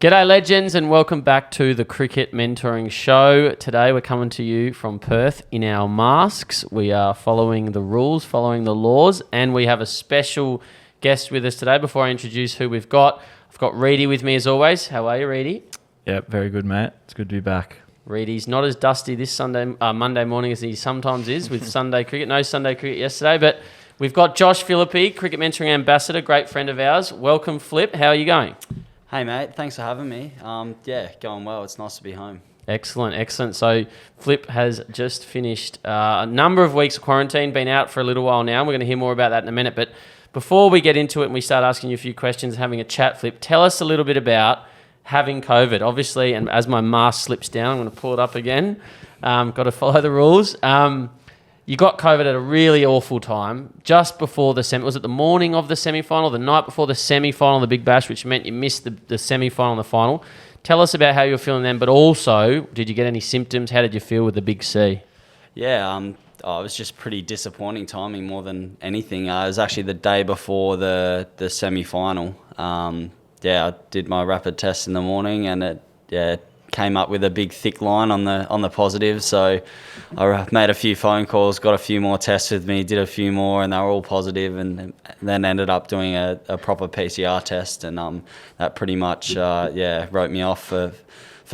G'day legends and welcome back to the Cricket Mentoring Show. Today we're coming to you from Perth in our masks. We are following the rules, following the laws, and we have a special guest with us today. Before I introduce who we've got, I've got Reedy with me as always. How are you, Reedy? Yep, very good, mate. It's good to be back. Reedy's not as dusty this Monday morning as he sometimes is with Sunday cricket. No Sunday cricket yesterday, but we've got Josh Philippe, Cricket Mentoring Ambassador, great friend of ours. Welcome, Flip. How are you going? Hey mate, thanks for having me. Going well. It's nice to be home. Excellent. So Flip has just finished a number of weeks of quarantine, been out for a little while now. We're going to hear more about that in a minute. But before we get into it and we start asking you a few questions, having a chat, Flip, tell us a little bit about having COVID. Obviously, and as my mask slips down, I'm going to pull it up again. Got to follow the rules. You got COVID at a really awful time, just before the semi. Was it the morning of the semi-final, the night before the semi-final, the Big Bash, which meant you missed the semi-final and the final? Tell us about how you were feeling then, but also, did you get any symptoms? How did you feel with the Big C? Yeah, it was just pretty disappointing timing more than anything. It was actually the day before the semi-final. I did my rapid test in the morning, and it came up with a big thick line on the positive. So I made a few phone calls, got a few more tests with me, did a few more, and they were all positive, and then ended up doing a proper PCR test, and that pretty much wrote me off for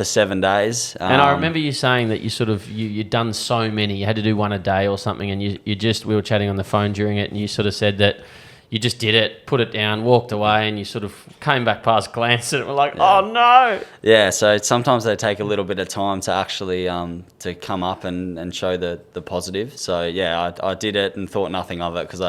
7 days. And I remember you saying that you'd done so many, you had to do one a day or something, and we were chatting on the phone during it, and you sort of said that you just did it, put it down, walked away, and you sort of came back past, glanced at it, and were like, oh no! Yeah, so sometimes they take a little bit of time to actually to come up and show the positive. So yeah, I did it and thought nothing of it because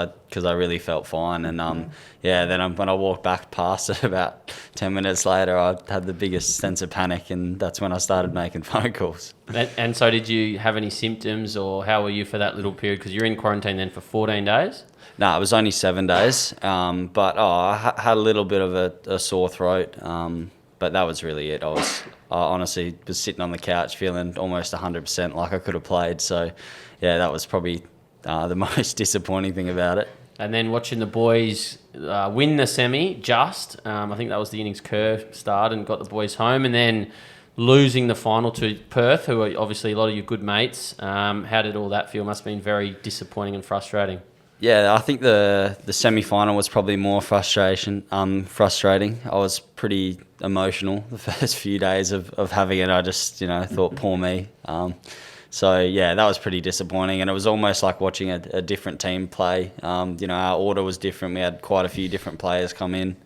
I really felt fine. And then when I walked back past it about 10 minutes later, I had the biggest sense of panic, and that's when I started making phone calls. And so did you have any symptoms, or how were you for that little period? Because you're in quarantine then for 14 days? No, it was only 7 days, but I had a little bit of a sore throat, but that was really it. I honestly was sitting on the couch feeling almost 100% like I could have played. So, yeah, that was probably the most disappointing thing about it. And then watching the boys win the semi, I think that was the innings Kerr started and got the boys home, and then losing the final to Perth, who are obviously a lot of your good mates. How did all that feel? Must have been very disappointing and frustrating. Yeah, I think the semi-final was probably more frustrating. I was pretty emotional the first few days of having it. I just, thought, poor me. That was pretty disappointing. And it was almost like watching a different team play. Our order was different. We had quite a few different players come in.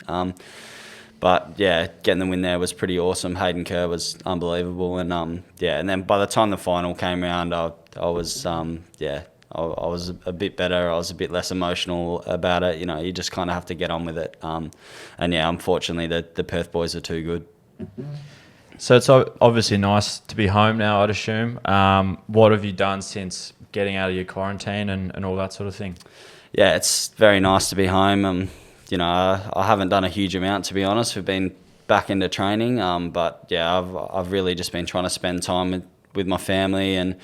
Getting the win there was pretty awesome. Hayden Kerr was unbelievable. And and then by the time the final came around, I was I was a bit better. I was a bit less emotional about it. You just kind of have to get on with it. Unfortunately, the Perth boys are too good. So it's obviously nice to be home now, I'd assume. What have you done since getting out of your quarantine and all that sort of thing? Yeah, it's very nice to be home. I haven't done a huge amount, to be honest. We've been back into training, I've really just been trying to spend time with my family and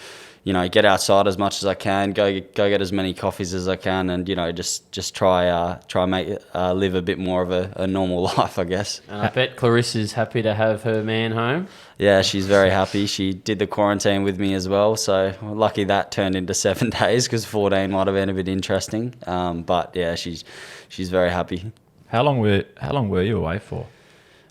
get outside as much as I can, go get as many coffees as I can, and just try make live a bit more of a normal life, I guess. And I bet Clarissa's happy to have her man home. Yeah, she's very happy. She did the quarantine with me as well, so lucky that turned into 7 days because 14 might have been a bit interesting. She's very happy. How long were you away for?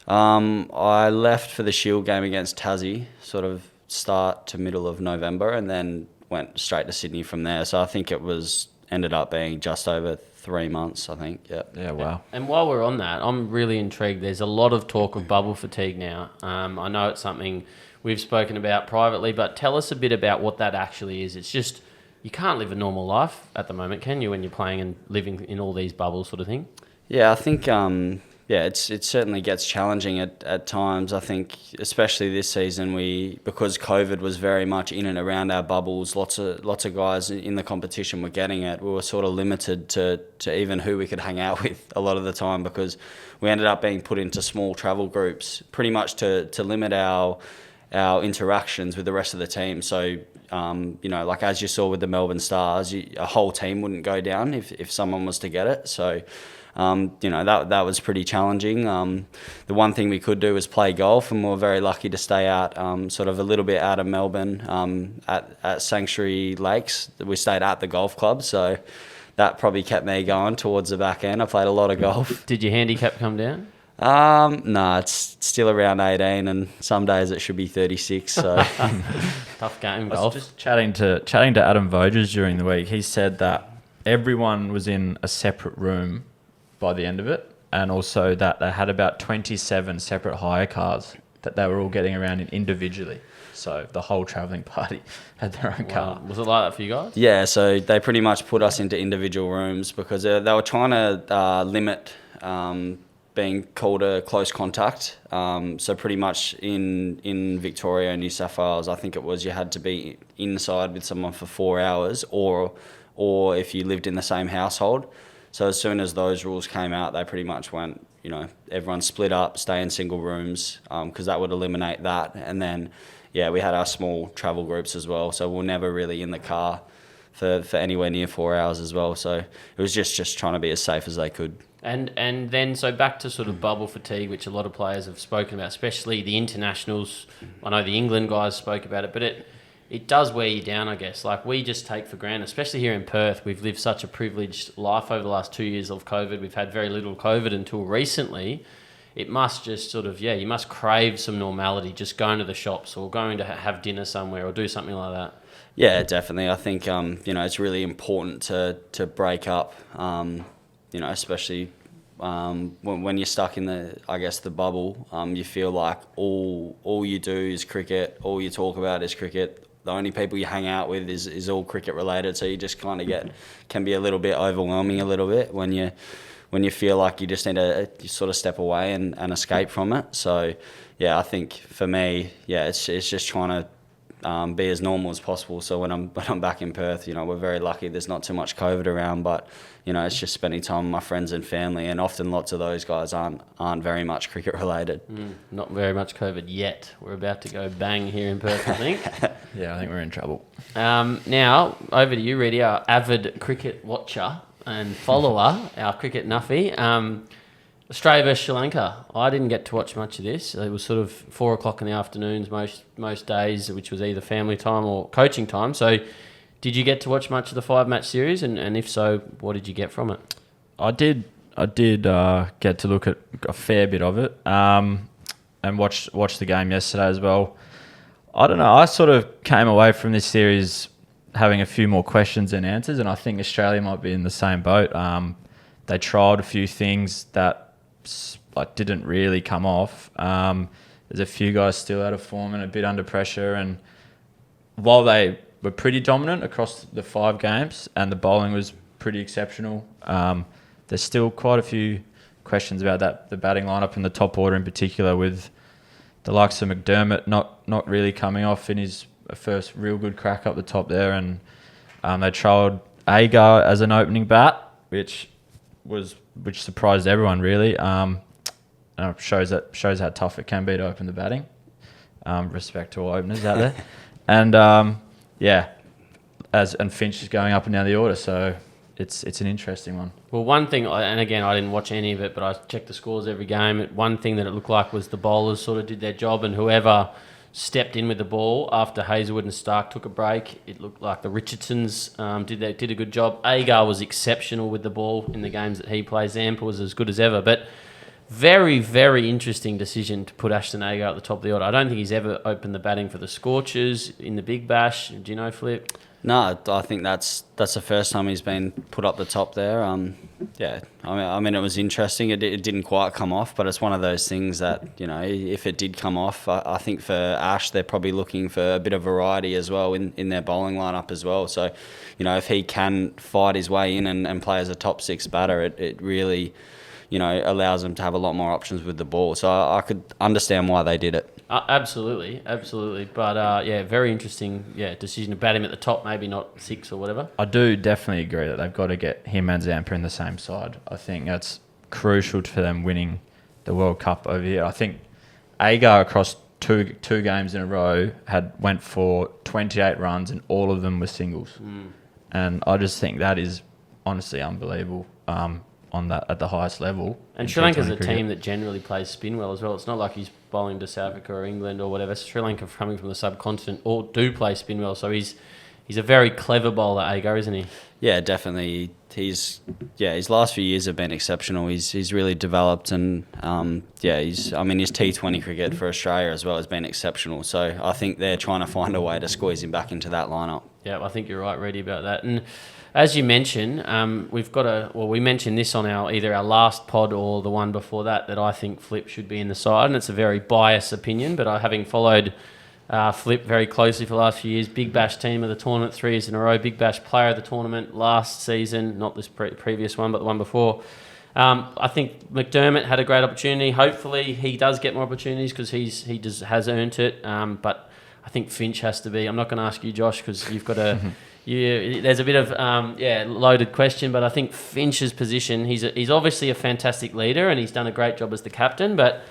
I left for the Shield game against Tassie, sort of start to middle of November, and then went straight to Sydney from there. So I think ended up being just over 3 months, I think. Yeah, wow. And while we're on that, I'm really intrigued. There's a lot of talk of bubble fatigue now. I know it's something we've spoken about privately, but tell us a bit about what that actually is. It's just, you can't live a normal life at the moment, can you, when you're playing and living in all these bubbles sort of thing? Yeah, I think it certainly gets challenging at times. I think especially this season, because COVID was very much in and around our bubbles, lots of guys in the competition were getting it. We were sort of limited to even who we could hang out with a lot of the time, because we ended up being put into small travel groups pretty much to limit our interactions with the rest of the team. So like as you saw with the Melbourne Stars, a whole team wouldn't go down if someone was to get it. So that was pretty challenging. The one thing we could do was play golf, and we were very lucky to stay out sort of a little bit out of Melbourne at Sanctuary Lakes. We stayed at the golf club, so that probably kept me going towards the back end. I played a lot of golf. Did your handicap come down? No, it's still around 18, and some days it should be 36. So Tough game, I golf. was just chatting to Adam Voges during the week. He said that everyone was in a separate room by the end of it, and also that they had about 27 separate hire cars that they were all getting around in individually. So the whole travelling party had their own car. Was it like that for you guys? yeah, so they pretty much put us into individual rooms because they were trying to limit being called a close contact. So pretty much in Victoria and New South Wales, I think it was you had to be inside with someone for 4 hours, or if you lived in the same household. So as soon as those rules came out, they pretty much went, everyone split up, stay in single rooms, because that would eliminate that. And then, we had our small travel groups as well, so we're never really in the car for anywhere near 4 hours as well. So it was just trying to be as safe as they could. And then, so back to sort of bubble fatigue, which a lot of players have spoken about, especially the internationals. I know the England guys spoke about it, but it does wear you down, I guess. Like, we just take for granted, especially here in Perth, we've lived such a privileged life over the last 2 years of COVID. We've had very little COVID until recently. It must just sort of, you must crave some normality, just going to the shops or going to have dinner somewhere or do something like that. Yeah, definitely. I think, it's really important to break up, especially when you're stuck in the bubble. You feel like all you do is cricket, all you talk about is cricket. The only people you hang out with is all cricket related, so you just kind of can be a little bit overwhelming a little bit when you feel like you just need to sort of step away and escape from it. So, I think for me, it's just trying to be as normal as possible. So when I'm back in Perth, we're very lucky. There's not too much COVID around, but it's just spending time with my friends and family, and often lots of those guys aren't very much cricket related. Not very much COVID yet. We're about to go bang here in Perth, I think. Yeah, I think we're in trouble. Now over to you, Reedy, our avid cricket watcher and follower, our cricket nuffy. Australia versus Sri Lanka. I didn't get to watch much of this. It was sort of 4 o'clock in the afternoons most days, which was either family time or coaching time. So did you get to watch much of the 5-match series? And if so, what did you get from it? I did get to look at a fair bit of it and watch the game yesterday as well. I don't know. I sort of came away from this series having a few more questions than answers, and I think Australia might be in the same boat. They tried a few things that didn't really come off. There's a few guys still out of form and a bit under pressure, and while they were pretty dominant across the 5 games and the bowling was pretty exceptional, there's still quite a few questions about the batting lineup in the top order in particular, with the likes of McDermott not really coming off in his first real good crack up the top there, and they trialled Agar as an opening bat, which surprised everyone really. Shows how tough it can be to open the batting. Respect to all openers out there, and and Finch is going up and down the order, so it's an interesting one. Well, one thing, and again, I didn't watch any of it, but I checked the scores every game. One thing that it looked like was the bowlers sort of did their job, and whoever stepped in with the ball after Hazelwood and Stark took a break, it looked like the Richardsons did a good job. Agar was exceptional with the ball in the games that he plays. Zampa was as good as ever, but very, very interesting decision to put Ashton Agar at the top of the order. I don't think he's ever opened the batting for the Scorchers in the Big Bash. Do you know, Philippe? No, I think that's the first time he's been put up the top there. I mean, it was interesting. It didn't quite come off, but it's one of those things that, if it did come off, I think for Ash, they're probably looking for a bit of variety as well in their bowling lineup as well. So, if he can fight his way in and play as a top 6 batter, it really, allows them to have a lot more options with the ball. So I could understand why they did it. Absolutely. But, very interesting decision to bat him at the top, maybe not 6 or whatever. I do definitely agree that they've got to get him and Zampa in the same side. I think that's crucial for them winning the World Cup over here. I think Agar across two games in a row went for 28 runs, and all of them were singles. And I just think that is honestly unbelievable. on that at the highest level. And in Sri Lanka's T20 a cricket. team that generally plays spin well as well. It's not like he's bowling to South Africa or England or whatever. Sri Lanka coming from the subcontinent all do play spin well. So he's a very clever bowler, Agar, isn't he? Yeah, definitely. His last few years have been exceptional. He's really developed, and his T20 cricket for Australia as well has been exceptional. So I think they're trying to find a way to squeeze him back into that lineup. Yeah, I think you're right, Reddy, about that. And as you mentioned, we mentioned this on either our last pod or the one before that I think Flip should be in the side, and it's a very biased opinion, but having followed Flip very closely for the last few years, Big Bash team of the tournament 3 years in a row, Big Bash player of the tournament last season, not this previous one, but the one before. I think McDermott had a great opportunity. Hopefully he does get more opportunities because has earned it. But I think Finch has to be. I'm not going to ask you, Josh, because you've got a. There's a bit of loaded question, but I think Finch's position. He's obviously a fantastic leader and he's done a great job as the captain, but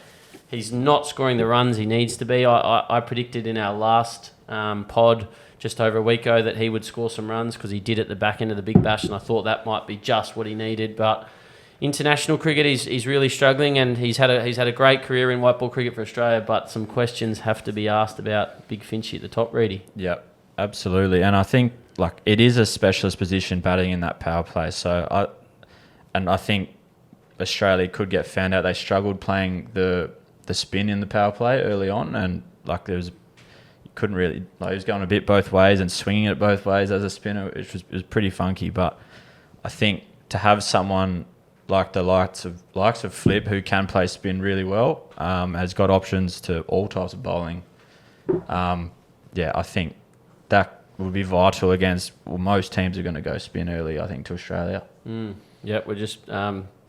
he's not scoring the runs he needs to be. I predicted in our last pod just over a week ago that he would score some runs because he did at the back end of the Big Bash, and I thought that might be just what he needed. But international cricket, he's really struggling, and he's had a great career in white ball cricket for Australia. But some questions have to be asked about Big Finchy at the top, Reedy. Yeah, absolutely. And I think it is a specialist position batting in that power play. So I think Australia could get found out. They struggled playing the spin in the power play early on, and he was going a bit both ways and swinging it both ways as a spinner, which was pretty funky. But I think to have someone like the likes of Flip, who can play spin really well, has got options to all types of bowling. I think that would be vital against. Well, most teams are going to go spin early, I think, to Australia. Yeah, we're just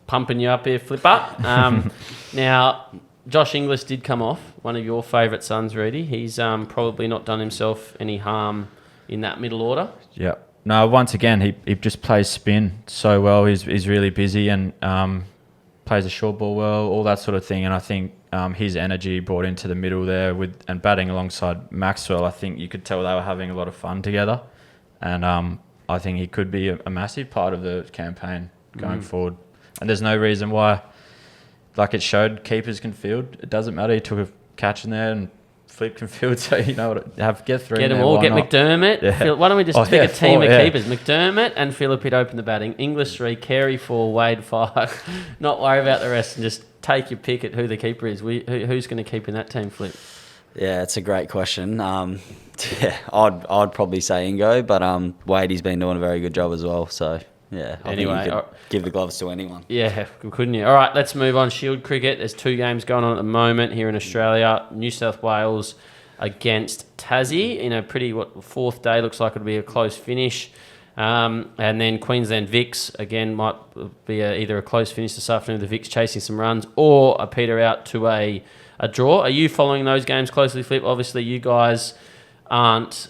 pumping you up here, Flipper. Now, Josh Inglis did come off, one of your favourite sons, Reedy. He's probably not done himself any harm in that middle order. Yeah. No, once again, he just plays spin so well. He's really busy and plays a short ball well, all that sort of thing. And I think his energy brought into the middle there and batting alongside Maxwell, I think you could tell they were having a lot of fun together. And I think he could be a massive part of the campaign going forward. And there's no reason why. It showed keepers can field. It doesn't matter. He took a catch in there and Flip can field. So get three. Get them all. Get McDermott. Yeah. Why don't we just pick a team of yeah. keepers? McDermott and Philippe would open the batting. English 3, Carey 4, Wade 5. Not worry about the rest and just take your pick at who the keeper is. Who's going to keep in that team, Flip? Yeah, it's a great question. I'd probably say Ingo, but Wade, he's been doing a very good job as well. So. Yeah, I think you could give the gloves to anyone. Yeah, couldn't you? All right, let's move on. Shield cricket. There's 2 games going on at the moment here in Australia. New South Wales against Tassie in a pretty, 4th day. Looks like it'll be a close finish. And then Queensland Vicks, again, might be either a close finish this afternoon, the Vicks chasing some runs, or a peter out to a draw. Are you following those games closely, Flip? Obviously, you guys aren't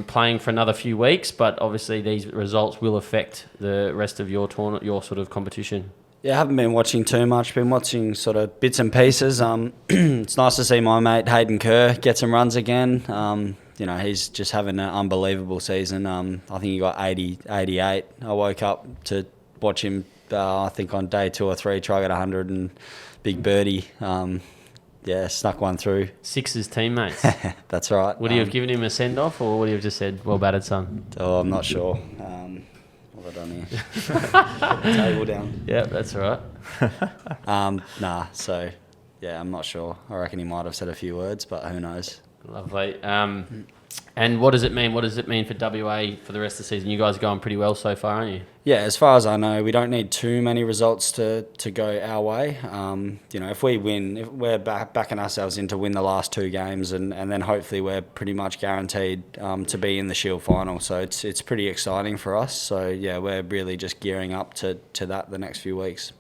playing for another few weeks, but obviously these results will affect the rest of your tournament, your sort of competition. Yeah, I haven't been watching too much. Been watching sort of bits and pieces. It's nice to see my mate Hayden Kerr get some runs again. He's just having an unbelievable season. I think he got 88. I woke up to watch him, I think on day 2 or 3, try to get 100 and big birdie. Snuck one through. Six's teammates. That's right. Would you have given him a send-off, or would you have just said, well batted, son? Oh, I'm not sure. What have I done here? Put the table down. Yeah, that's all right. So, I'm not sure. I reckon he might have said a few words, but who knows? Lovely. And what does it mean? What does it mean for WA for the rest of the season? You guys are going pretty well so far, aren't you? Yeah, as far as I know, we don't need too many results to go our way. If we win, if we're backing ourselves in to win the last 2 games, and then hopefully we're pretty much guaranteed to be in the Shield final. So it's pretty exciting for us. So we're really just gearing up to that the next few weeks.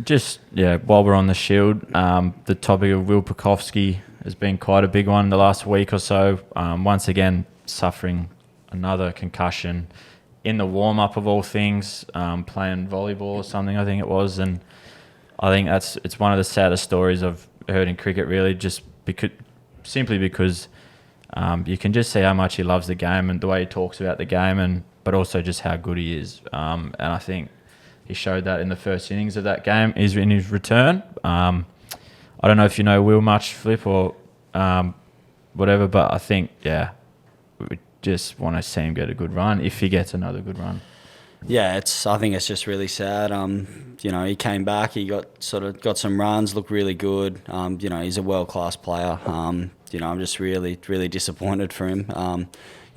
While we're on the Shield, the topic of Will Pukowski has been quite a big one the last week or so. Once again, suffering another concussion in the warm-up of all things, playing volleyball or something, I think it was. And I think it's one of the saddest stories I've heard in cricket, really, simply because you can just see how much he loves the game and the way he talks about the game, but also just how good he is. And I think he showed that in the first innings of that game. Is in his return. I don't know if you know Will much, Flip, or whatever, but I think, we just want to see him get a good run if he gets another good run. Yeah, I think it's just really sad. He came back, he got some runs, looked really good. He's a world-class player. I'm just really, really disappointed for him.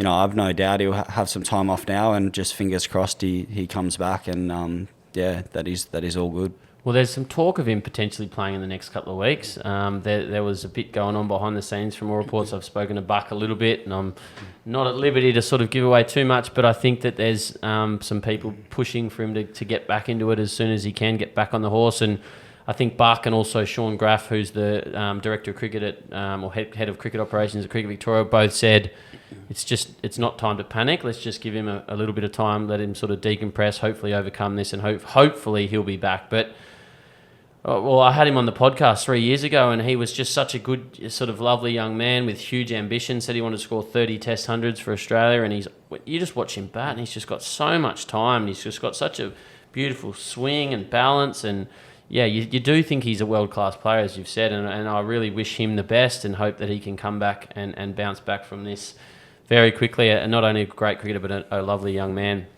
I've no doubt he'll have some time off now, and just fingers crossed he comes back, and that is all good. Well, there's some talk of him potentially playing in the next couple of weeks. There was a bit going on behind the scenes from all reports. I've spoken to Buck a little bit, and I'm not at liberty to sort of give away too much, but I think that there's some people pushing for him to get back into it as soon as he can, get back on the horse. And I think Buck and also Sean Graff, who's the director of cricket or head of cricket operations at Cricket Victoria, both said it's not time to panic. Let's just give him a little bit of time, let him sort of decompress, hopefully overcome this, and hopefully he'll be back. But well, I had him on the podcast 3 years ago, and he was just such a good, sort of lovely young man with huge ambition. Said he wanted to score 30 Test hundreds for Australia, and you just watch him bat, and he's just got so much time, and he's just got such a beautiful swing and balance, and you do think he's a world-class player, as you've said, and I really wish him the best and hope that he can come back and bounce back from this very quickly. Not only a great cricketer, but a lovely young man.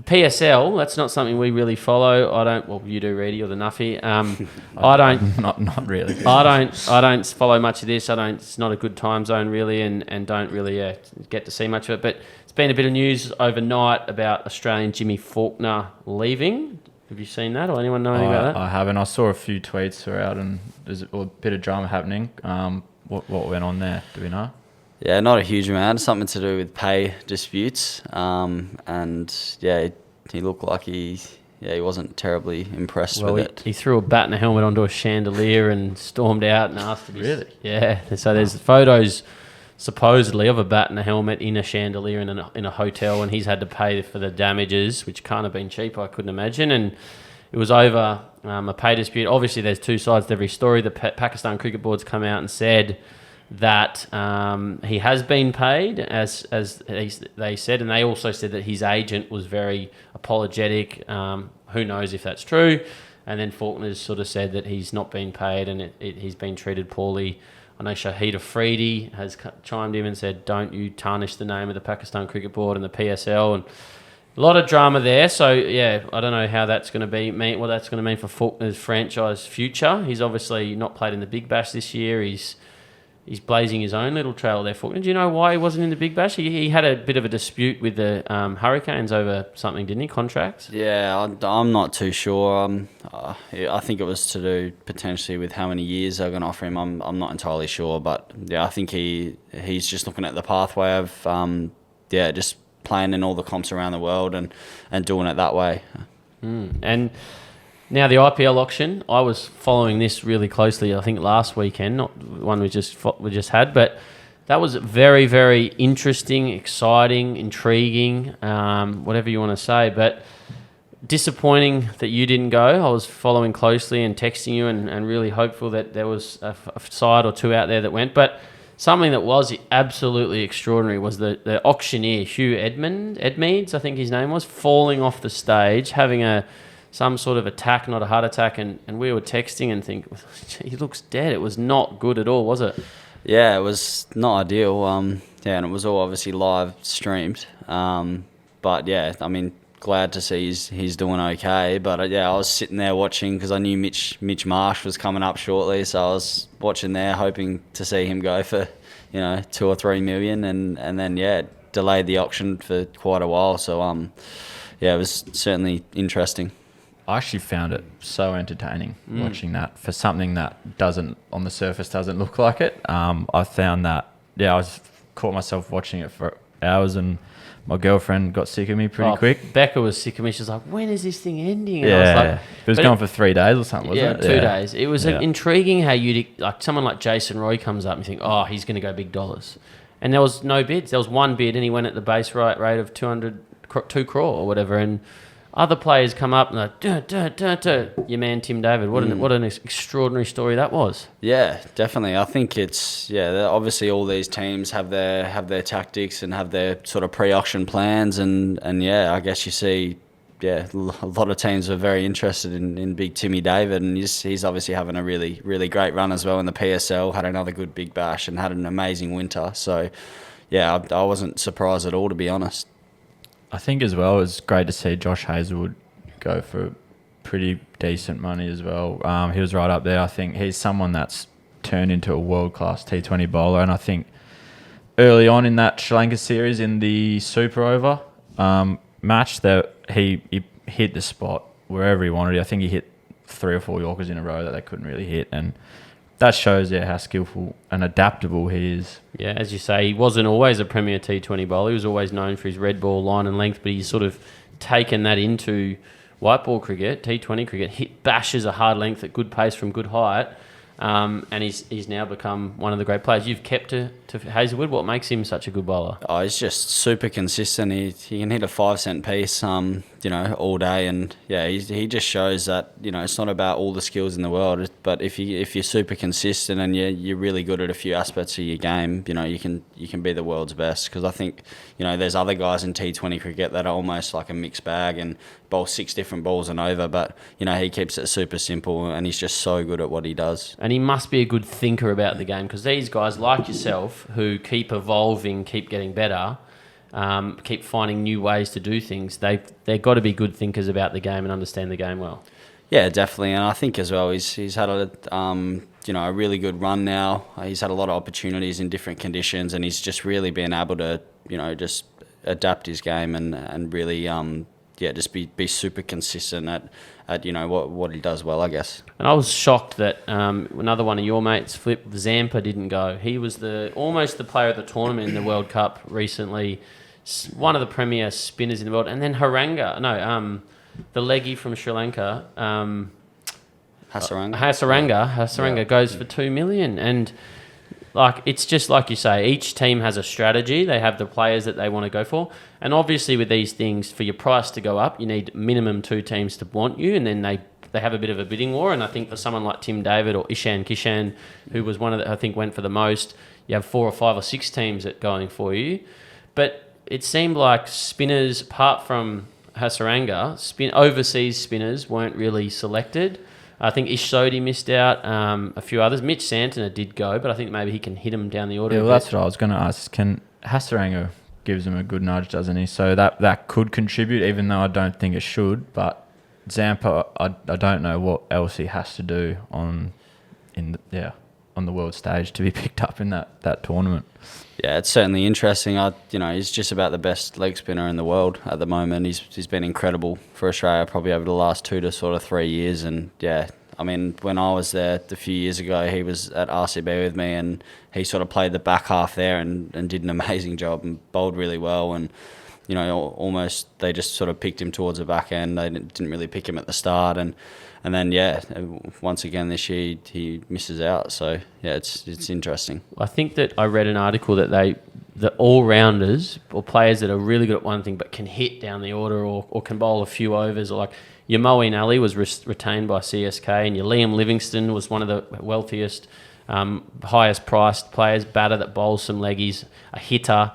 PSL, that's not something we really follow. I don't. Well, you do, Reedy, or the Nuffy. I don't. Not really. I don't follow much of this. It's not a good time zone really, and don't really get to see much of it. But it's been a bit of news overnight about Australian Jimmy Faulkner leaving. Have you seen that, or anyone know anything about that? I haven't. I saw a few tweets were out, and there's a bit of drama happening. What went on there? Do we know? Yeah, not a huge amount. Something to do with pay disputes. He looked like he wasn't terribly impressed with it. He threw a bat and a helmet onto a chandelier and stormed out and asked to be... Really? Yeah. So there's photos supposedly of a bat and a helmet in a chandelier in a hotel, and he's had to pay for the damages, which can't have been cheap, I couldn't imagine. And it was over a pay dispute. Obviously, there's two sides to every story. The Pakistan Cricket Board's come out and said that he has been paid, as they said, and they also said that his agent was very apologetic. Who knows if that's true? And then Faulkner's sort of said that he's not been paid and he's been treated poorly. I know Shahid Afridi has chimed in and said, "Don't you tarnish the name of the Pakistan Cricket Board and the PSL." And a lot of drama there. So I don't know how that's going to mean what that's going to mean for Faulkner's franchise future. He's obviously not played in the Big Bash this year. He's blazing his own little trail there, Faulkner. Do you know why he wasn't in the Big Bash? He had a bit of a dispute with the Hurricanes over something, didn't he? Contracts? Yeah, I'm not too sure. I think it was to do potentially with how many years they're going to offer him. I'm not entirely sure, but I think he's just looking at the pathway of just playing in all the comps around the world and doing it that way. And now the IPL auction, I was following this really closely, I think last weekend, not the one we just had, but that was very, very interesting, exciting, intriguing, whatever you want to say, but disappointing that you didn't go. I was following closely and texting you and really hopeful that there was a side or two out there that went, but something that was absolutely extraordinary was the auctioneer, Hugh Edmeades, I think his name was, falling off the stage, having some sort of attack, not a heart attack, and we were texting and think, he looks dead. It was not good at all, was it? Yeah, it was not ideal. And it was all obviously live streamed. But glad to see he's doing okay. But I was sitting there watching because I knew Mitch Marsh was coming up shortly, so I was watching there, hoping to see him go for 2 or 3 million, and then delayed the auction for quite a while. So it was certainly interesting. I actually found it so entertaining watching that for something that on the surface doesn't look like it. I found that, I caught myself watching it for hours, and my girlfriend got sick of me pretty quick. Becca was sick of me. She was like, "When is this thing ending?" And I was like, it was going for 3 days or something, wasn't it? 2 days. It was intriguing how someone like Jason Roy comes up and you think, "Oh, he's going to go big dollars," and there was no bids. There was one bid, and he went at the base rate of 2 crore or whatever, and other players come up and like, your man Tim David. What an extraordinary story that was. Yeah, definitely. I think it's obviously all these teams have their tactics and have their sort of pre-auction plans, and I guess you see yeah, a lot of teams were very interested in big Timmy David, and he's obviously having a really, really great run as well in the PSL. Had another good big bash and had an amazing winter. So, yeah, I wasn't surprised at all, to be honest. I think as well, it's great to see Josh Hazelwood go for pretty decent money as well. He was right up there. I think he's someone that's turned into a world-class T20 bowler, and I think early on in that Sri Lanka series in the Super Over match, that he hit the spot wherever he wanted. I think he hit 3 or 4 Yorkers in a row that they couldn't really hit, and that shows how skillful and adaptable he is. Yeah, as you say, he wasn't always a premier T20 bowler. He was always known for his red ball line and length, but he's sort of taken that into white ball cricket, T20 cricket, hit bashes a hard length at good pace from good height, and he's now become one of the great players. You've kept to Hazelwood. What makes him such a good bowler? Oh, he's just super consistent. He can hit a 5-cent piece, all day, and yeah, he just shows that it's not about all the skills in the world, but if you're super consistent and you're really good at a few aspects of your game, you can be the world's best. Because I think there's other guys in T20 cricket that are almost like a mixed bag and bowl 6 different balls and over, but he keeps it super simple, and he's just so good at what he does. And he must be a good thinker about the game, because these guys like yourself who keep evolving, keep getting better, keep finding new ways to do things, they've got to be good thinkers about the game and understand the game well. Yeah, definitely, and I think as well he's had a really good run now. He's had a lot of opportunities in different conditions, and he's just really been able to just adapt his game and really just be super consistent at what he does well, I guess. And I was shocked that another one of your mates, Philippe, Zampa, didn't go. He was almost the player of the tournament in the World Cup recently, one of the premier spinners in the world. And then the leggy from Sri Lanka, Hasaranga goes for $2 million. And it's just like you say, each team has a strategy. They have the players that they want to go for. And obviously with these things, for your price to go up, you need minimum 2 teams to want you, and then they have a bit of a bidding war. And I think for someone like Tim David or Ishan Kishan, who was one of the, I think went for the most, you have 4 or 5 or 6 teams that going for you. But it seemed like spinners, apart from Hasaranga, overseas spinners weren't really selected. I think Ish Sodhi missed out, a few others. Mitch Santana did go, but I think maybe he can hit him down the order. Yeah, well, that's what I was going to ask. Can Hasaranga gives him a good nudge, doesn't he? So that could contribute, even though I don't think it should. But Zampa, I don't know what else he has to do on the world stage to be picked up in that tournament. Yeah, it's certainly interesting. He's just about the best leg spinner in the world at the moment. He's been incredible for Australia probably over the last 2 to sort of 3 years. And yeah, I mean, when I was there a few years ago, he was at RCB with me, and he sort of played the back half there and did an amazing job and bowled really well. And almost they just sort of picked him towards the back end. They didn't really pick him at the start, and then once again this year he misses out. So yeah, it's interesting. I think that I read an article that the all-rounders or players that are really good at one thing but can hit down the order or can bowl a few overs, or like your Moeen Ali was retained by CSK, and your Liam Livingston was one of the wealthiest, highest priced players, batter that bowls some leggies, a hitter.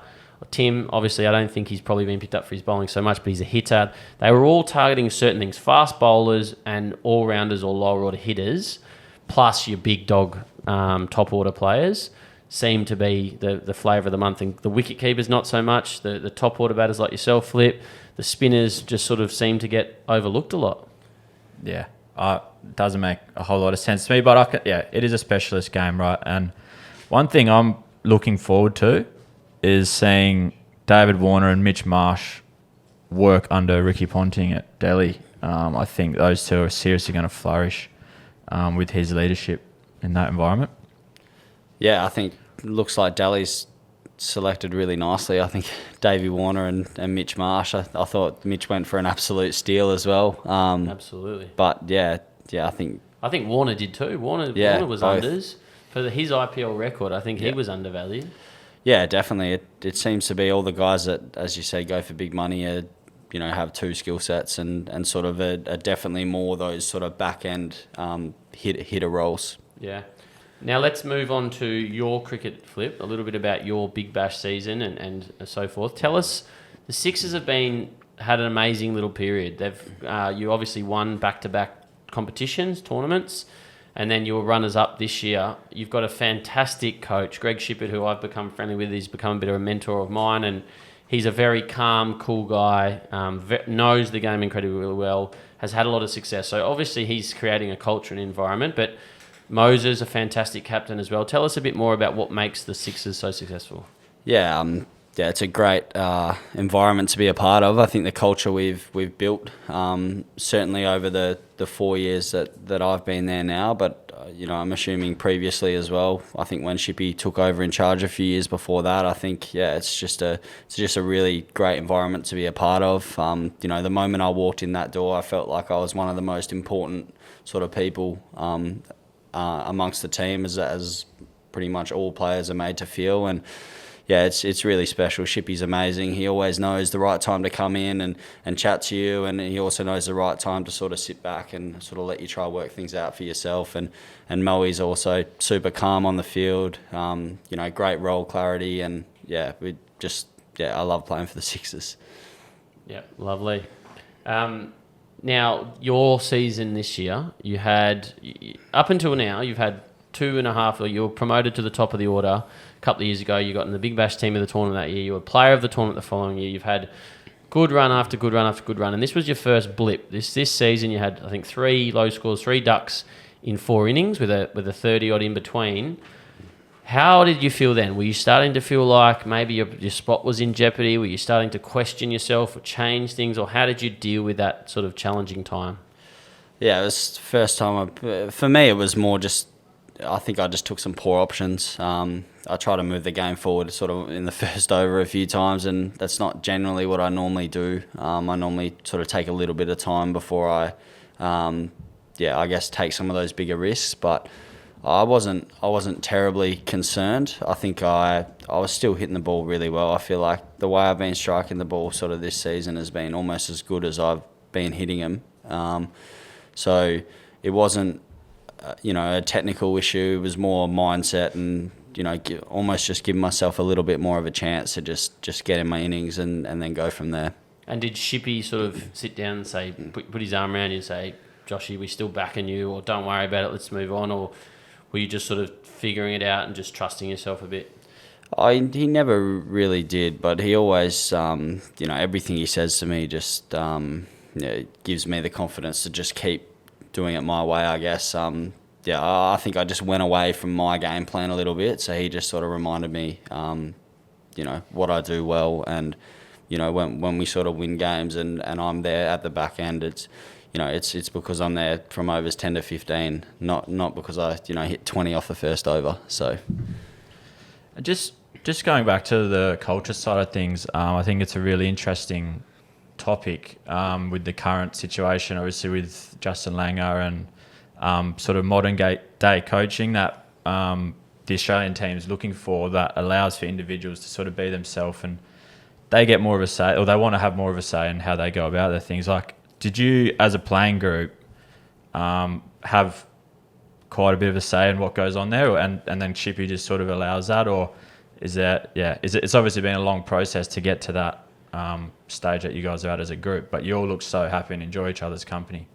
Tim, obviously, I don't think he's probably been picked up for his bowling so much, but he's a hitter. They were all targeting certain things, fast bowlers and all-rounders or lower-order hitters, plus your big dog top-order players seem to be the flavour of the month. And the wicket-keepers, not so much. The top-order batters like yourself, Flip, the spinners just sort of seem to get overlooked a lot. Yeah, it doesn't make a whole lot of sense to me, but it is a specialist game, right? And one thing I'm looking forward to is seeing David Warner and Mitch Marsh work under Ricky Ponting at Delhi. I think those two are seriously going to flourish with his leadership in that environment. Yeah, I think it looks like Delhi's selected really nicely. I think Davey Warner and Mitch Marsh, I thought Mitch went for an absolute steal as well. Absolutely. But yeah, I think Warner did too. Warner was both unders. For his IPL record, I think he was undervalued. Yeah, definitely. It seems to be all the guys that, as you say, go for big money have 2 skill sets and sort of are definitely more those sort of back end hitter roles. Yeah. Now let's move on to your cricket, Flip, a little bit about your Big Bash season and so forth. Tell us, the Sixers have been had an amazing little period. You obviously won back-to-back competitions, tournaments, and then you were runners-up this year. You've got a fantastic coach, Greg Shippard, who I've become friendly with. He's become a bit of a mentor of mine, and he's a very calm, cool guy, knows the game incredibly well, has had a lot of success. So obviously he's creating a culture and environment, but Moses, a fantastic captain as well. Tell us a bit more about what makes the Sixers so successful. Yeah, it's a great environment to be a part of. I think the culture we've built, certainly over the 4 years that I've been there now, but I'm assuming previously as well. I think when Shippy took over in charge a few years before that, I think it's just a really great environment to be a part of. The moment I walked in that door, I felt like I was one of the most important sort of people amongst the team, as pretty much all players are made to feel. And yeah, it's really special. Shippy's amazing. He always knows the right time to come in and chat to you, and he also knows the right time to sort of sit back and sort of let you try work things out for yourself. And Moe's also super calm on the field. Great role clarity, and I love playing for the Sixers. Yeah, lovely. Now, your season this year, you had, up until now, you've had 2.5, or you were promoted to the top of the order a couple of years ago. You got in the Big Bash team of the tournament that year. You were player of the tournament the following year. You've had good run after good run after good run, and this was your first blip. This season, you had, I think, 3 low scores, 3 ducks in 4 innings with a 30-odd in between. How did you feel then? Were you starting to feel like maybe your spot was in jeopardy? Were you starting to question yourself or change things? Or how did you deal with that sort of challenging time? Yeah, it was the first time. For me, it was more just, I think I just took some poor options. I tried to move the game forward sort of in the first over a few times, and that's not generally what I normally do. I normally sort of take a little bit of time before I take some of those bigger risks, but I wasn't terribly concerned. I think I was still hitting the ball really well. I feel like the way I've been striking the ball sort of this season has been almost as good as I've been hitting them. So it wasn't a technical issue. It was more mindset and almost just give myself a little bit more of a chance to just get in my innings and then go from there. And did Shippy sort of sit down and say, put his arm around you and say, Joshy, we're still backing you, or don't worry about it, let's move on? Or were you just sort of figuring it out and just trusting yourself a bit? He never really did, but he always, everything he says to me just gives me the confidence to just keep doing it my way, I guess. I think I just went away from my game plan a little bit, so he just sort of reminded me, what I do well, and when we sort of win games and I'm there at the back end, it's because I'm there from overs 10 to 15, not because I hit 20 off the first over. So just going back to the culture side of things, I think it's a really interesting topic with the current situation, obviously with Justin Langer and sort of modern day coaching that the Australian team's looking for, that allows for individuals to sort of be themselves, and they get more of a say, or they want to have more of a say in how they go about their things. Like, did you, as a playing group, have quite a bit of a say in what goes on there, and then Shippy just sort of allows that, or is that, it's obviously been a long process to get to that stage that you guys are at as a group, but you all look so happy and enjoy each other's company.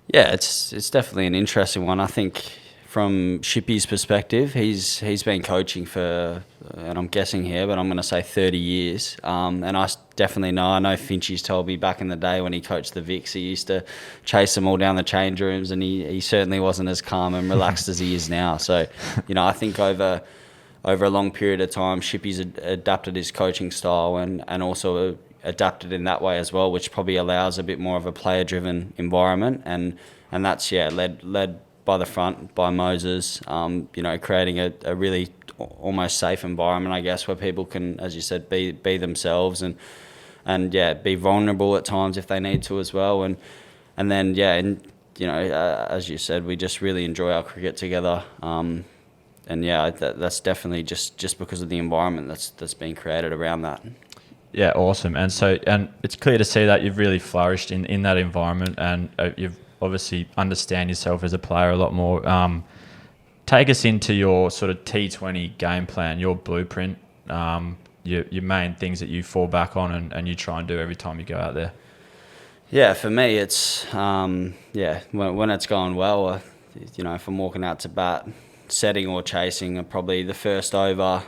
Yeah, it's definitely an interesting one. I think from Shippy's perspective, he's been coaching for, and I'm guessing here, but I'm going to say 30 years. And I definitely know, I know Finchie's told me back in the day when he coached the Vicks, he used to chase them all down the change rooms, and he certainly wasn't as calm and relaxed as he is now. So, I think over a long period of time, Shippy's adapted his coaching style and also adapted in that way as well, which probably allows a bit more of a player-driven environment, and that's led by the front by Moses, creating a really almost safe environment, I guess, where people can, as you said, be themselves and be vulnerable at times if they need to as well, and then as you said, we just really enjoy our cricket together. That's definitely just because of the environment that's been created around that. Yeah, awesome. And it's clear to see that you've really flourished in that environment, and you've obviously understand yourself as a player a lot more. Take us into your sort of T20 game plan, your blueprint, your main things that you fall back on and you try and do every time you go out there. Yeah, for me, it's when it's going well, if I'm walking out to bat, setting or chasing, probably the first over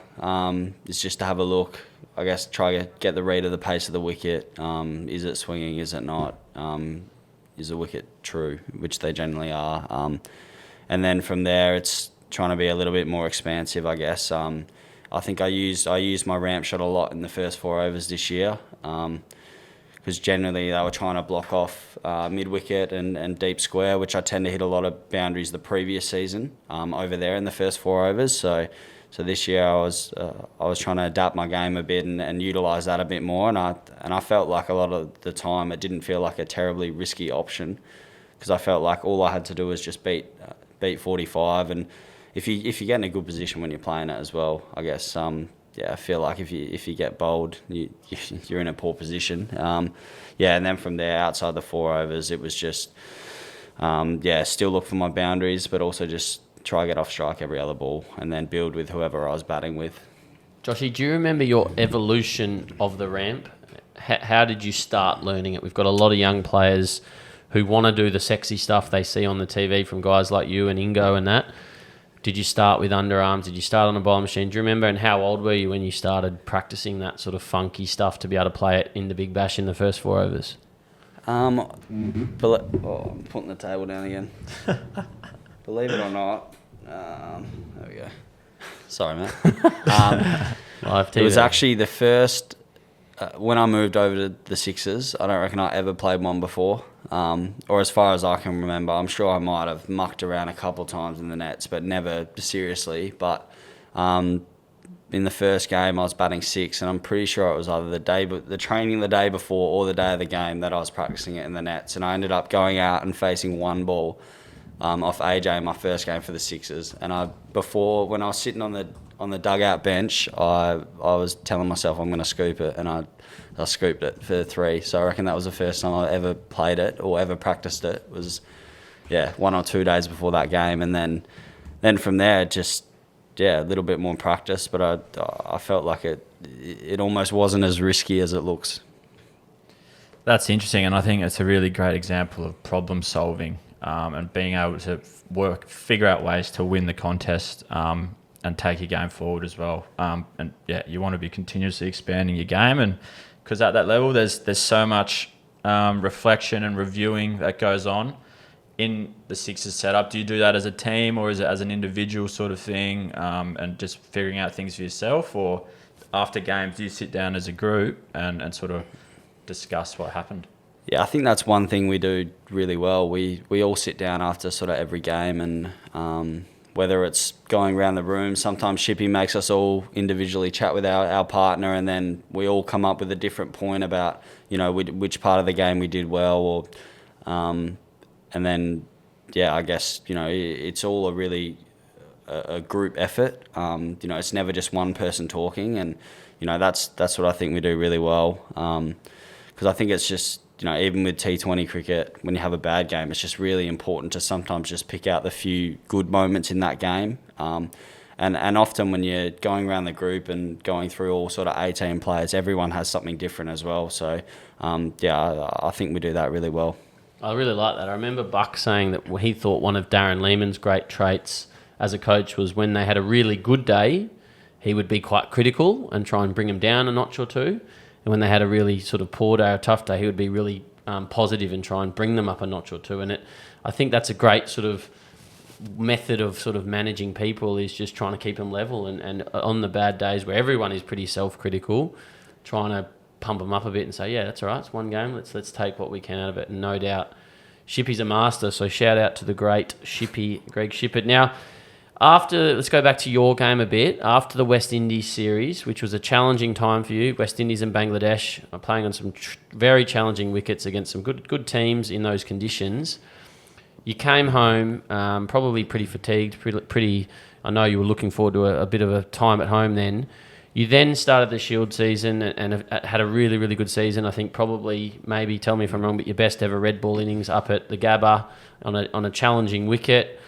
is just to have a look. I guess try to get the read of the pace of the wicket. Is it swinging? Is it not? Is the wicket true? Which they generally are. And then from there, it's trying to be a little bit more expansive, I guess. I think I used my ramp shot a lot in the first 4 overs this year. Because generally they were trying to block off mid-wicket and deep square, which I tend to hit a lot of boundaries the previous season over there in the first 4 overs. So this year I was trying to adapt my game a bit and utilise that a bit more. And I felt like a lot of the time it didn't feel like a terribly risky option, because I felt like all I had to do was just beat 45. And if you get in a good position when you're playing it as well, I guess. I feel like if you get bowled, you're in a poor position. And then from there, outside the 4 overs, it was just, still look for my boundaries, but also just try to get off strike every other ball and then build with whoever I was batting with. Joshy, do you remember your evolution of the ramp? How did you start learning it? We've got a lot of young players who want to do the sexy stuff they see on the TV from guys like you and Ingo and that. Did you start with underarms? Did you start on a bowling machine? Do you remember? And how old were you when you started practicing that sort of funky stuff to be able to play it in the Big Bash in the first 4 overs? I'm putting the table down again. Believe it or not, there we go. Sorry, mate. Live TV. It was actually the first, when I moved over to the Sixers, I don't reckon I ever played one before. Or as far as I can remember, I'm sure I might have mucked around a couple of times in the nets, but never seriously. But in the first game, I was batting 6, and I'm pretty sure it was either the training the day before or the day of the game that I was practicing it in the nets. And I ended up going out and facing one ball off AJ in my first game for the Sixers. And when I was sitting on the dugout bench, I was telling myself I'm going to scoop it, and I scooped it for 3. So I reckon that was the first time I ever played it or ever practiced it. It was 1 or 2 days before that game, and then from there just a little bit more practice. But I felt like it almost wasn't as risky as it looks. That's interesting, and I think it's a really great example of problem solving and being able to figure out ways to win the contest and take your game forward as well. You want to be continuously expanding your game, and because at that level there's so much reflection and reviewing that goes on in the Sixers setup. Do you do that as a team, or is it as an individual sort of thing, and just figuring out things for yourself? Or after games, do you sit down as a group and sort of discuss what happened? Yeah, I think that's one thing we do really well. We all sit down after sort of every game, and whether it's going around the room, sometimes Shippy makes us all individually chat with our partner, and then we all come up with a different point about, which part of the game we did well, or and then, I guess, it's all a really a group effort. It's never just one person talking, and, that's what I think we do really well. Because I think it's just, even with T20 cricket, when you have a bad game, it's just really important to sometimes just pick out the few good moments in that game. And often when you're going around the group and going through all sort of 18 players, everyone has something different as well. So, I think we do that really well. I really like that. I remember Buck saying that he thought one of Darren Lehman's great traits as a coach was when they had a really good day, he would be quite critical and try and bring them down a notch or two. And when they had a really sort of poor day or tough day, he would be really positive and try and bring them up a notch or two. And I think that's a great sort of method of sort of managing people, is just trying to keep them level. And on the bad days where everyone is pretty self-critical, trying to pump them up a bit and say, that's all right, it's one game, let's take what we can out of it. And no doubt Shippy's a master, so shout out to the great Shippy, Greg Shippard. Now, let's go back to your game a bit. After the West Indies series, which was a challenging time for you, West Indies and Bangladesh are playing on some very challenging wickets against some good teams in those conditions. You came home probably pretty fatigued, pretty. I know you were looking forward to a bit of a time at home then. You then started the Shield season and had a really, really good season. I think probably, maybe tell me if I'm wrong, but your best ever red ball innings up at the Gabba on a challenging wicket.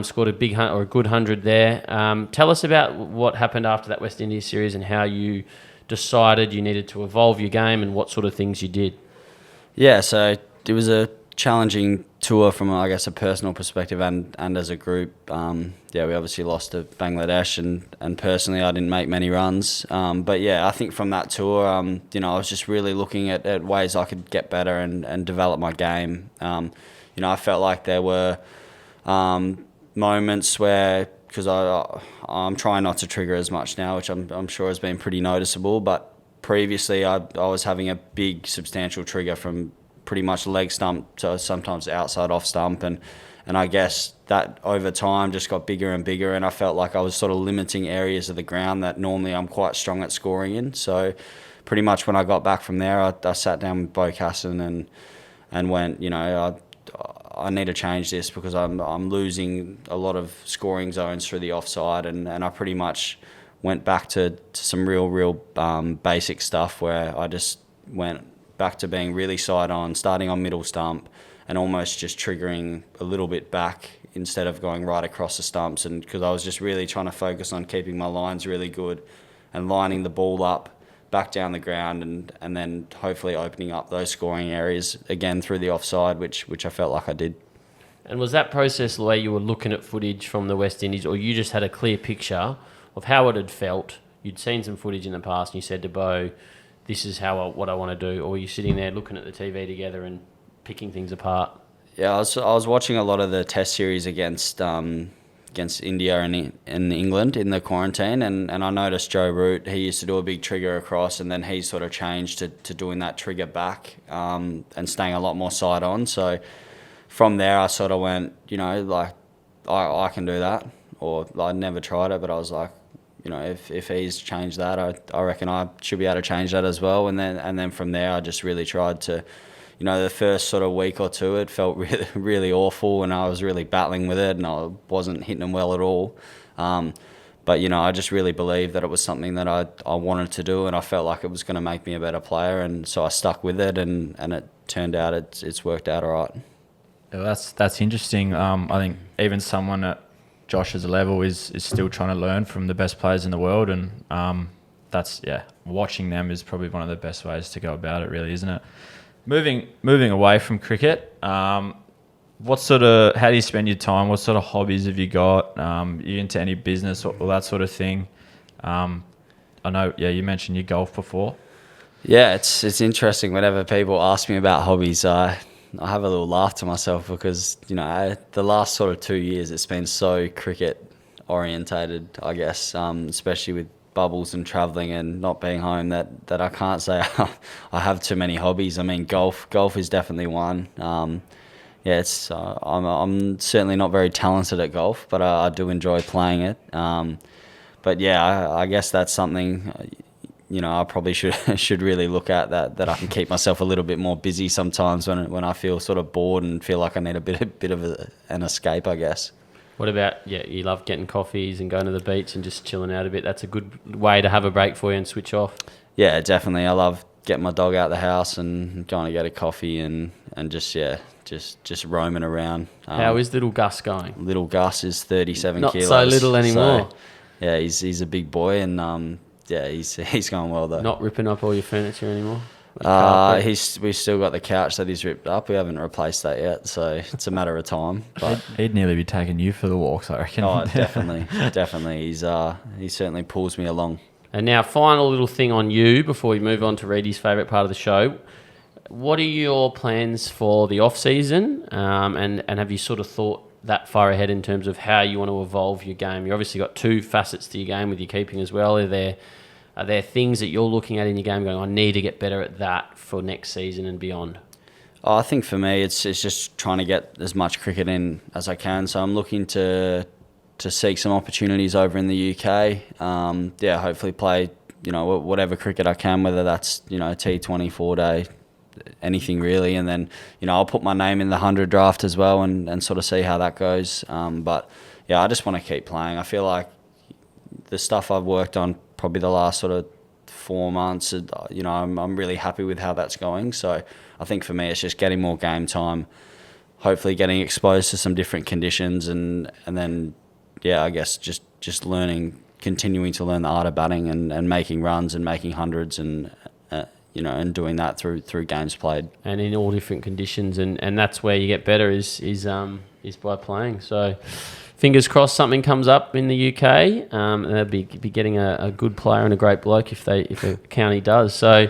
Scored a good 100 there. Tell us about what happened after that West Indies series and how you decided you needed to evolve your game and what sort of things you did. Yeah, so it was a challenging tour from, I guess, a personal perspective and as a group. We obviously lost to Bangladesh, and personally I didn't make many runs. But yeah, I think from that tour, I was just really looking at ways I could get better and develop my game. I felt like there were moments where, because I'm trying not to trigger as much now, which I'm sure has been pretty noticeable, but previously I was having a big substantial trigger from pretty much leg stump to sometimes outside off stump, and I guess that over time just got bigger and bigger, and I felt like I was sort of limiting areas of the ground that normally I'm quite strong at scoring in. So pretty much when I got back from there, I sat down with Bo Casson and went, I need to change this because I'm losing a lot of scoring zones through the offside, and I pretty much went back to some real basic stuff where I just went back to being really side on, starting on middle stump, and almost just triggering a little bit back instead of going right across the stumps. And because I was just really trying to focus on keeping my lines really good and lining the ball up back down the ground, and then hopefully opening up those scoring areas again through the offside, which I felt like I did. And was that process the way you were looking at footage from the West Indies, or you just had a clear picture of how it had felt? You'd seen some footage in the past and you said to Bo, this is what I want to do, or were you sitting there looking at the TV together and picking things apart? Yeah, I was watching a lot of the Test series against India and in England in the quarantine, and I noticed Joe Root, he used to do a big trigger across, and then he sort of changed to doing that trigger back and staying a lot more side on. So from there I sort of went, I can do that, or I'd never tried it, but I was like, if he's changed that, I reckon I should be able to change that as well. And then from there, I just really tried to, the first sort of week or two, it felt really, really awful, and I was really battling with it, and I wasn't hitting them well at all. But I just really believed that it was something that I wanted to do, and I felt like it was going to make me a better player, and so I stuck with it, and it turned out it's worked out all right. Yeah, that's interesting. I think even someone at Josh's level is still trying to learn from the best players in the world, and watching them is probably one of the best ways to go about it, really, isn't it? Moving away from cricket, how do you spend your time? What sort of hobbies have you got? You into any business or that sort of thing? I know, you mentioned you golf before. Yeah, it's interesting. Whenever people ask me about hobbies, I have a little laugh to myself because, the last sort of 2 years, it's been so cricket orientated, I guess, especially with bubbles and travelling and not being home, that I can't say I have too many hobbies. I mean, golf is definitely one. I'm certainly not very talented at golf, but I do enjoy playing it. But yeah, I guess that's something, I probably should really look at that I can keep myself a little bit more busy sometimes when I feel sort of bored and feel like I need a bit of an escape, I guess. What about, you love getting coffees and going to the beach and just chilling out a bit? That's a good way to have a break for you and switch off. Yeah, definitely. I love getting my dog out of the house and going to get a coffee and just roaming around. How is little Gus going? Little Gus is 37 Not kilos. so little anymore. So, yeah, he's a big boy, and he's going well though. Not ripping up all your furniture anymore? We've still got the couch that he's ripped up. We haven't replaced that yet, so it's a matter of time. But he'd nearly be taking you for the walks, I reckon. Oh, definitely. He certainly pulls me along. And now, final little thing on you before we move on to Reedy's favourite part of the show. What are your plans for the off season? And have you sort of thought that far ahead in terms of how you want to evolve your game? You obviously got two facets to your game with your keeping as well. Are there things that you're looking at in your game going, I need to get better at that for next season and beyond? I think for me, it's just trying to get as much cricket in as I can. So I'm looking to seek some opportunities over in the UK. Hopefully play, whatever cricket I can, whether that's, T20, 4-day, anything really. And then, I'll put my name in the 100 draft as well and sort of see how that goes. But I just want to keep playing. I feel like the stuff I've worked on probably the last sort of 4 months, I'm really happy with how that's going. So I think for me, it's just getting more game time, hopefully getting exposed to some different conditions, and then, I guess just continuing to learn the art of batting and making runs and making hundreds and, and doing that through games played. And in all different conditions, and that's where you get better is by playing. So fingers crossed something comes up in the UK. And they'll be getting a good player and a great bloke if a county does. So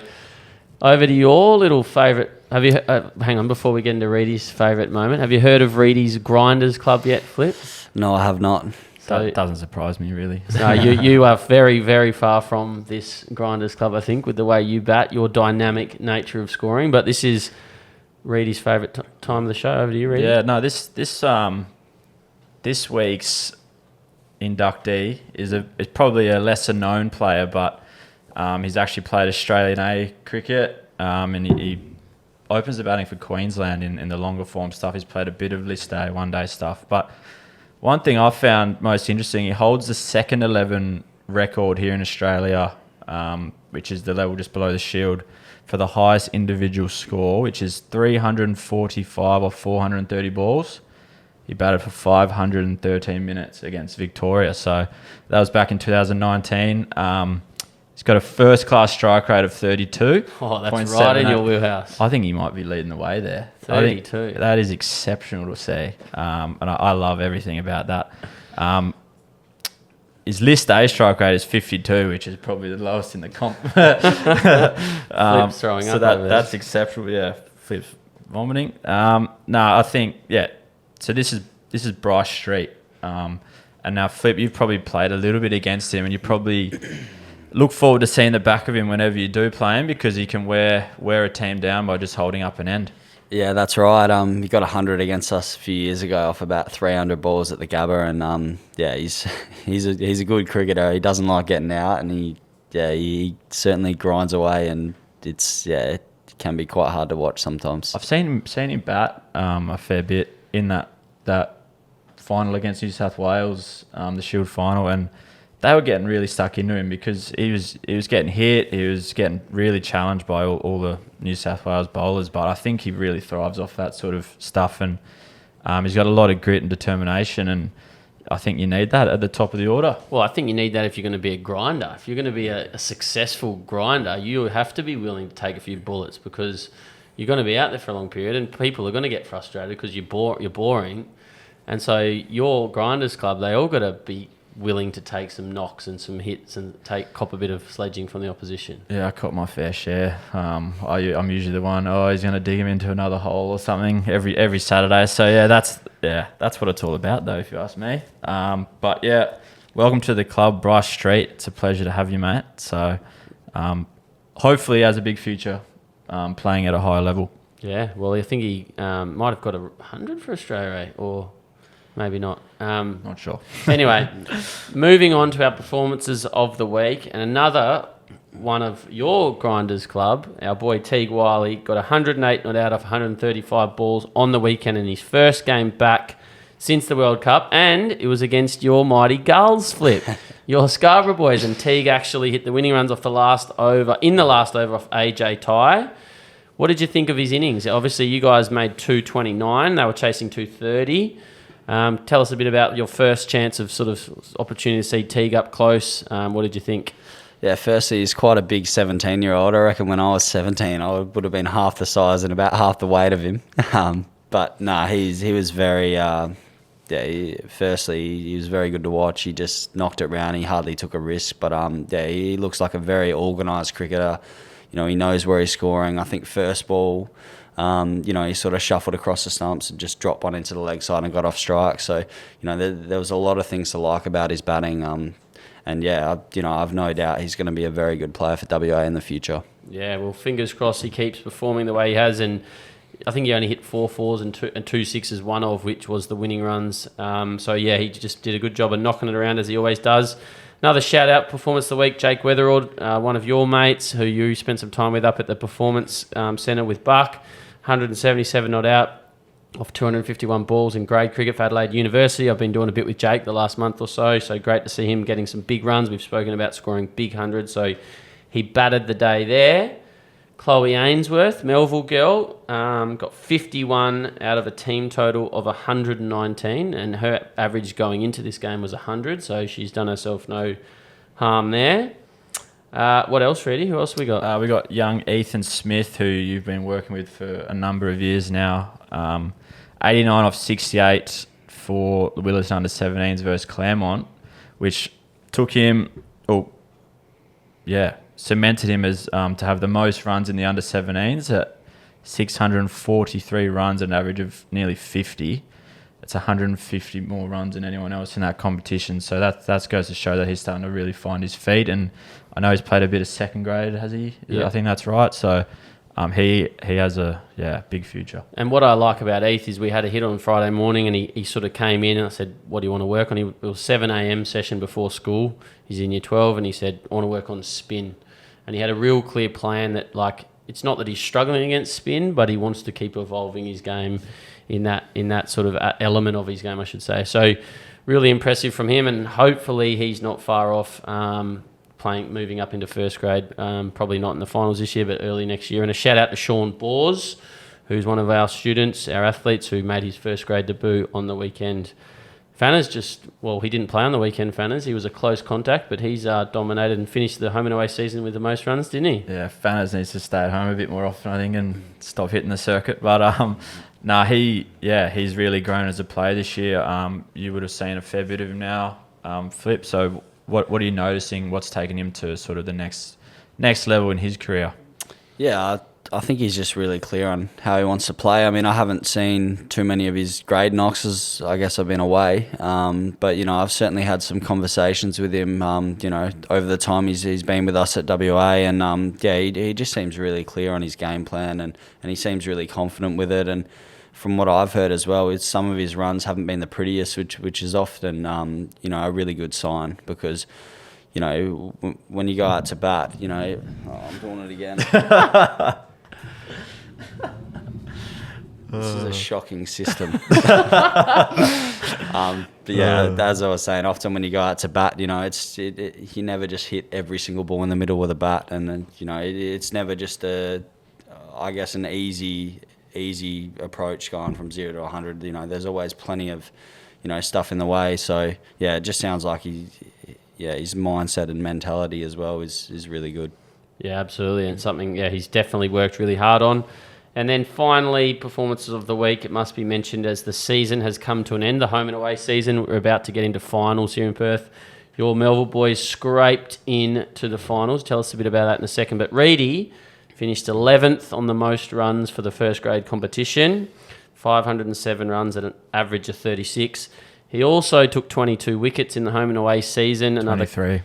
over to your little favourite. Have you hang on before we get into Reedy's favourite moment? Have you heard of Reedy's Grinders Club yet, Flip? No, I have not. So That doesn't surprise me, really. no, you are very, very far from this Grinders Club, I think, with the way you bat, your dynamic nature of scoring. But this is Reedy's favourite time of the show. Over to you, Reedy. Yeah, no, this week's inductee is probably a lesser known player, but he's actually played Australian A cricket, and he opens the batting for Queensland in the longer form stuff. He's played a bit of list A, one day stuff, but one thing I found most interesting, he holds the second 11 record here in Australia, which is the level just below the Shield, for the highest individual score, which is 345 or 430 balls. He batted for 513 minutes against Victoria. So that was back in 2019. He's got a first-class strike rate of 32. Oh, that's right in your wheelhouse. I think he might be leading the way there. 32. That is exceptional to see. And I love everything about that. His list A strike rate is 52, which is probably the lowest in the comp. Flip's throwing so up. that's exceptional. Yeah, Flip's vomiting. No, I think, yeah. So this is Bryce Street. And now, Flip, you've probably played a little bit against him, and you probably look forward to seeing the back of him whenever you do play him, because he can wear a team down by just holding up an end. Yeah, that's right. He got 100 against us a few years ago off about 300 balls at the Gabba, and he's a good cricketer. He doesn't like getting out, and he certainly grinds away, and it can be quite hard to watch sometimes. I've seen him bat a fair bit in that final against New South Wales, the Shield final, and they were getting really stuck into him because he was getting hit. He was getting really challenged by all the New South Wales bowlers. But I think he really thrives off that sort of stuff, and he's got a lot of grit and determination. And I think you need that at the top of the order. Well, I think you need that if you're going to be a grinder. If you're going to be a successful grinder, you have to be willing to take a few bullets, because you're going to be out there for a long period, and people are going to get frustrated because you're boring. And so your Grinders Club, they all got to be willing to take some knocks and some hits and cop a bit of sledging from the opposition. Yeah, I caught my fair share. I'm usually the one, he's going to dig him into another hole or something every Saturday. So that's what it's all about, though, if you ask me. But yeah, welcome to the club, Bryce Street. It's a pleasure to have you, mate. So hopefully he has a big future playing at a higher level. Yeah, well, I think he might have got 100 for Australia, or maybe not. Not sure. Anyway, moving on to our performances of the week, and another one of your Grinders Club, our boy Teague Wiley, got 108 not out of 135 balls on the weekend in his first game back since the World Cup, and it was against your mighty Gulls, Flip. Your Scarborough boys, and Teague actually hit the winning runs off the last over off AJ Ty. What did you think of his innings? Obviously, you guys made 229. They were chasing 230. Tell us a bit about your first chance of sort of opportunity to see Teague up close. What did you think? Yeah, firstly, he's quite a big 17-year-old. I reckon when I was 17, I would have been half the size and about half the weight of him. But no, he was very... firstly, he was very good to watch. He just knocked it round. He hardly took a risk. But he looks like a very organised cricketer. He knows where he's scoring. I think first ball... he sort of shuffled across the stumps and just dropped one into the leg side and got off strike. So, there was a lot of things to like about his batting. I've no doubt he's going to be a very good player for WA in the future. Yeah, well, fingers crossed he keeps performing the way he has. And I think he only hit 4 fours and two sixes, one of which was the winning runs. He just did a good job of knocking it around, as he always does. Another shout-out performance of the week, Jake Weatherald, one of your mates who you spent some time with up at the Performance Centre with Buck. 177 not out off 251 balls in grade cricket for Adelaide University. I've been doing a bit with Jake the last month or so great to see him getting some big runs. We've spoken about scoring big hundreds, so he batted the day there. Chloe Ainsworth, Melville girl, got 51 out of a team total of 119, and her average going into this game was 100, so she's done herself no harm there. What else, Reedy? Who else we got? We got young Ethan Smith, who you've been working with for a number of years now. 89 off 68 for the Willetton under-17s versus Claremont, which took him, cemented him as to have the most runs in the under-17s at 643 runs at an average of nearly 50. It's 150 more runs than anyone else in that competition. So that goes to show that he's starting to really find his feet. And I know he's played a bit of second grade, has he? Yeah. I think that's right. So he has a big future. And what I like about Eth is we had a hit on Friday morning, and he sort of came in and I said, what do you want to work on? It was 7 a.m. session before school. He's in year 12 and he said, I want to work on spin. And he had a real clear plan that, like, it's not that he's struggling against spin, but he wants to keep evolving his game in that sort of element of his game, I should say. So really impressive from him, and hopefully he's not far off moving up into first grade. Probably not in the finals this year, but early next year. And a shout out to Sean Bors, who's one of our students, our athletes, who made his first grade debut on the weekend. Fanners he didn't play on the weekend, Fanners. He was a close contact, but he's dominated and finished the home and away season with the most runs, didn't he? Yeah, Fanners needs to stay at home a bit more often, I think, and stop hitting the circuit. But he's really grown as a player this year. You would have seen a fair bit of him now, Flip. So what are you noticing? What's taken him to sort of the next level in his career? Yeah, I think he's just really clear on how he wants to play. I mean, I haven't seen too many of his grade knocks as I guess I've been away. But, I've certainly had some conversations with him, over the time he's been with us at WA. And, he just seems really clear on his game plan and he seems really confident with it. And from what I've heard as well, some of his runs haven't been the prettiest, which is often, a really good sign because, when you go out to bat, I'm doing it again. This is a shocking system. As I was saying, often when you go out to bat, you never just hit every single ball in the middle with a bat, and it's never just an easy approach going from 0 to 100. There's always plenty of stuff in the way. So it just sounds like his mindset and mentality as well is really good. Yeah, absolutely, and something he's definitely worked really hard on. And then finally, performances of the week. It must be mentioned as the season has come to an end, the home and away season. We're about to get into finals here in Perth. Your Melville boys scraped into the finals. Tell us a bit about that in a second. But Reedy finished 11th on the most runs for the first grade competition, 507 runs at an average of 36. He also took 22 wickets in the home and away season. 23.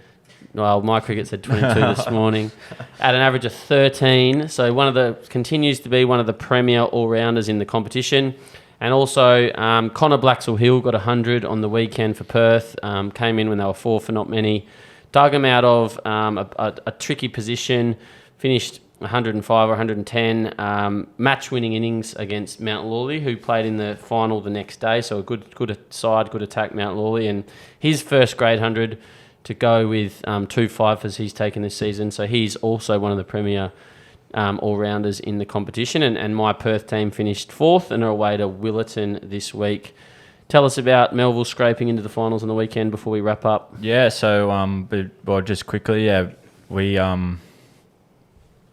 Well, my cricket said 22 this morning, at an average of 13. So continues to be one of the premier all-rounders in the competition. And also, Connor Blaxall-Hill got 100 on the weekend for Perth. Came in when they were 4 for not many. Dug him out of a tricky position. Finished 105 or 110. Match-winning innings against Mount Lawley, who played in the final the next day. So a good side, good attack, Mount Lawley. And his first grade 100 to go with 2 fifers he's taken this season. So he's also one of the premier all-rounders in the competition. And my Perth team finished 4th and are away to Willetton this week. Tell us about Melville scraping into the finals on the weekend before we wrap up. Yeah, so just quickly,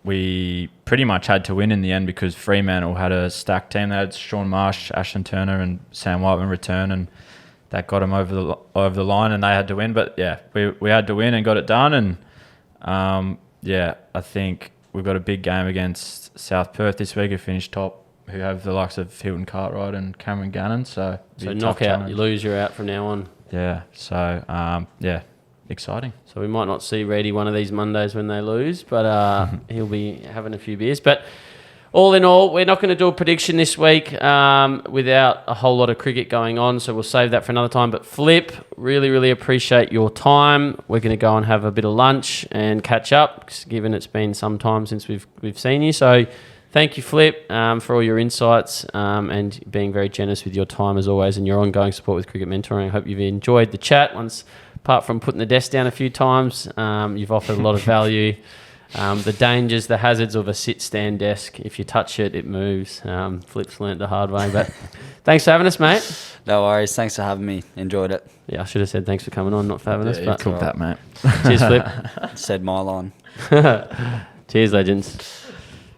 we pretty much had to win in the end because Fremantle had a stacked team. They had Sean Marsh, Ashton Turner and Sam Whiteman return, and that got them over the line, and they had to win. But we had to win and got it done. And I think we've got a big game against South Perth this week, who finished top, who have the likes of Hilton Cartwright and Cameron Gannon. So knockout, you lose, you're out from now on. Yeah. So exciting. So we might not see Reedy one of these Mondays when they lose, but he'll be having a few beers. But all in all, we're not going to do a prediction this week without a whole lot of cricket going on, so we'll save that for another time. But Flip, really, really appreciate your time. We're going to go and have a bit of lunch and catch up, given it's been some time since we've seen you. So thank you, Flip, for all your insights and being very generous with your time as always and your ongoing support with Cricket Mentoring. I hope you've enjoyed the chat. Apart from putting the desk down a few times, you've offered a lot of value. The dangers, the hazards of a sit-stand desk. If you touch it, it moves. Flip's learnt the hard way. But thanks for having us, mate. No worries. Thanks for having me. Enjoyed it. Yeah, I should have said thanks for coming on, not for having us. You but cooked that, mate. Cheers, Flip. Said my line. Cheers, legends.